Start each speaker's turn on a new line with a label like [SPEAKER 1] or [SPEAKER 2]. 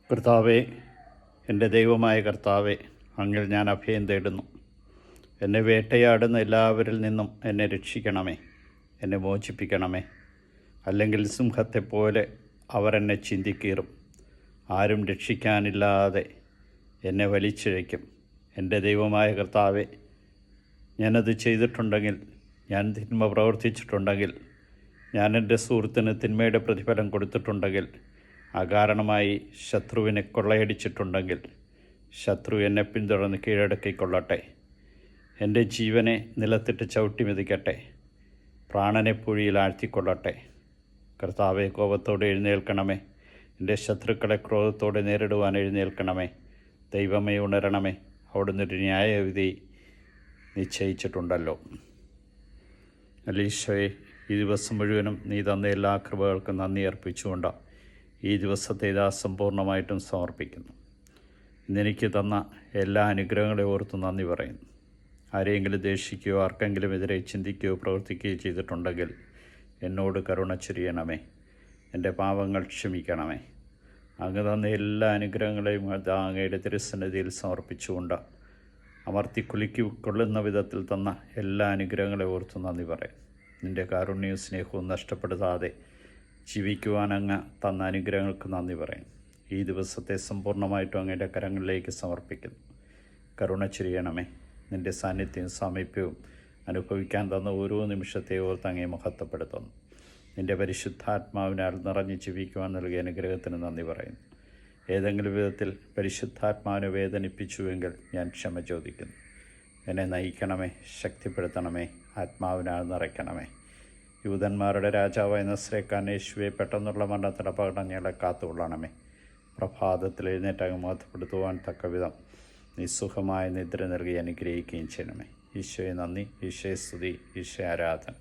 [SPEAKER 1] കർത്താവേ, എൻ്റെ ദൈവമായ കർത്താവേ, അങ്ങിൽ ഞാൻ അഭയം തേടുന്നു. എന്നെ വേട്ടയാടുന്ന എല്ലാവരിൽ നിന്നും എന്നെ രക്ഷിക്കണമേ, എന്നെ മോചിപ്പിക്കണമേ. അല്ലെങ്കിൽ സിംഹത്തെപ്പോലെ അവർ എന്നെ ചിന്തിക്കീറും. ആരും രക്ഷിക്കാനില്ലാതെ എന്നെ വലിച്ചിഴയ്ക്കും. എൻ്റെ ദൈവമായ കർത്താവേ, ഞാനത് ചെയ്തിട്ടുണ്ടെങ്കിൽ, ഞാൻ തിന്മ പ്രവർത്തിച്ചിട്ടുണ്ടെങ്കിൽ, ഞാൻ എൻ്റെ സുഹൃത്തിന് തിന്മയുടെ പ്രതിഫലം കൊടുത്തിട്ടുണ്ടെങ്കിൽ, അകാരണമായി ശത്രുവിനെ കൊള്ളയടിച്ചിട്ടുണ്ടെങ്കിൽ, ശത്രു എന്നെ പിന്തുടർന്ന് കീഴടക്കിക്കൊള്ളട്ടെ. എൻ്റെ ജീവനെ നിലത്തിട്ട് ചവിട്ടി മെതിക്കട്ടെ, പ്രാണനെ പുഴിയിൽ ആഴ്ത്തിക്കൊള്ളട്ടെ. കർത്താവെ, കോപത്തോടെ എഴുന്നേൽക്കണമേ. എൻ്റെ ശത്രുക്കളെ ക്രോധത്തോടെ നേരിടുവാൻ എഴുന്നേൽക്കണമേ. ദൈവമേ, ഉണരണമേ. അവിടുന്ന് ഒരു ന്യായവിധി നിശ്ചയിച്ചിട്ടുണ്ടല്ലോ. അലീശോയെ, ഈ ദിവസം മുഴുവനും നീ തന്ന എല്ലാ കൃപകൾക്കും നന്ദി അർപ്പിച്ചുകൊണ്ട് ഈ ദിവസത്തെ ഇതാ സമ്പൂർണ്ണമായിട്ടും സമർപ്പിക്കുന്നു. ഇന്നെനിക്ക് തന്ന എല്ലാ അനുഗ്രഹങ്ങളെ ഓർത്ത് നന്ദി പറയുന്നു. ആരെയെങ്കിലും ദേഷിക്കുകയോ ആർക്കെങ്കിലും എതിരെ ചിന്തിക്കുകയോ പ്രവർത്തിക്കുകയോ ചെയ്തിട്ടുണ്ടെങ്കിൽ എന്നോട് കരുണ ചൊരിയണമേ. എൻ്റെ പാപങ്ങൾ ക്ഷമിക്കണമേ. അങ്ങ് തന്ന എല്ലാ അനുഗ്രഹങ്ങളെയും അങ്ങയുടെ തിരുസന്നിധിയിൽ സമർപ്പിച്ചുകൊണ്ട് അമർത്തി കുലുക്കിക്കൊള്ളുന്ന വിധത്തിൽ തന്ന എല്ലാ അനുഗ്രഹങ്ങളെ ഓർത്ത് നന്ദി പറയും. നിൻ്റെ കാരുണ്യവും സ്നേഹവും നഷ്ടപ്പെടുത്താതെ ജീവിക്കുവാൻ അങ്ങ് തന്ന അനുഗ്രഹങ്ങൾക്ക് നന്ദി പറയും. ഈ ദിവസത്തെ സമ്പൂർണ്ണമായിട്ടും അങ്ങയുടെ കരങ്ങളിലേക്ക് സമർപ്പിക്കുന്നു. കരുണ ചൊരിയണമേ. നിൻ്റെ സാന്നിധ്യവും സാമീപ്യവും അനുഭവിക്കാൻ തന്ന ഓരോ നിമിഷത്തെ ഓർത്ത് അങ്ങേ മഹത്വപ്പെടുത്തുന്നു. നിൻ്റെ പരിശുദ്ധാത്മാവിനാൽ നിറഞ്ഞ് ജീവിക്കുവാൻ നൽകിയ അനുഗ്രഹത്തിന് നന്ദി പറയുന്നു. ഏതെങ്കിലും വിധത്തിൽ പരിശുദ്ധാത്മാവിനെ വേദനിപ്പിച്ചുവെങ്കിൽ ഞാൻ ക്ഷമ ചോദിക്കുന്നു. എന്നെ നയിക്കണമേ, ശക്തിപ്പെടുത്തണമേ, ആത്മാവിനാൽ നിറയ്ക്കണമേ. യൂതന്മാരുടെ രാജാവായ നസ്രേക്കാരൻ യേശുവെ, പെട്ടെന്നുള്ള മരണത്തിൻ്റെ അപകടം ഞങ്ങളെ കാത്തുകൊള്ളണമേ. പ്രഭാതത്തിൽ എഴുന്നേറ്റങ്ങ് മഹത്വപ്പെടുത്തുവാൻ തക്കവിധം നിസ്സുഖമായ നിദ്ര നൽകി അനുഗ്രഹിക്കുകയും ചെയ്യണമേ. ഈശോയെ നന്ദി, ഈശോയെ സ്തുതി, ഈശോയെ ആരാധന.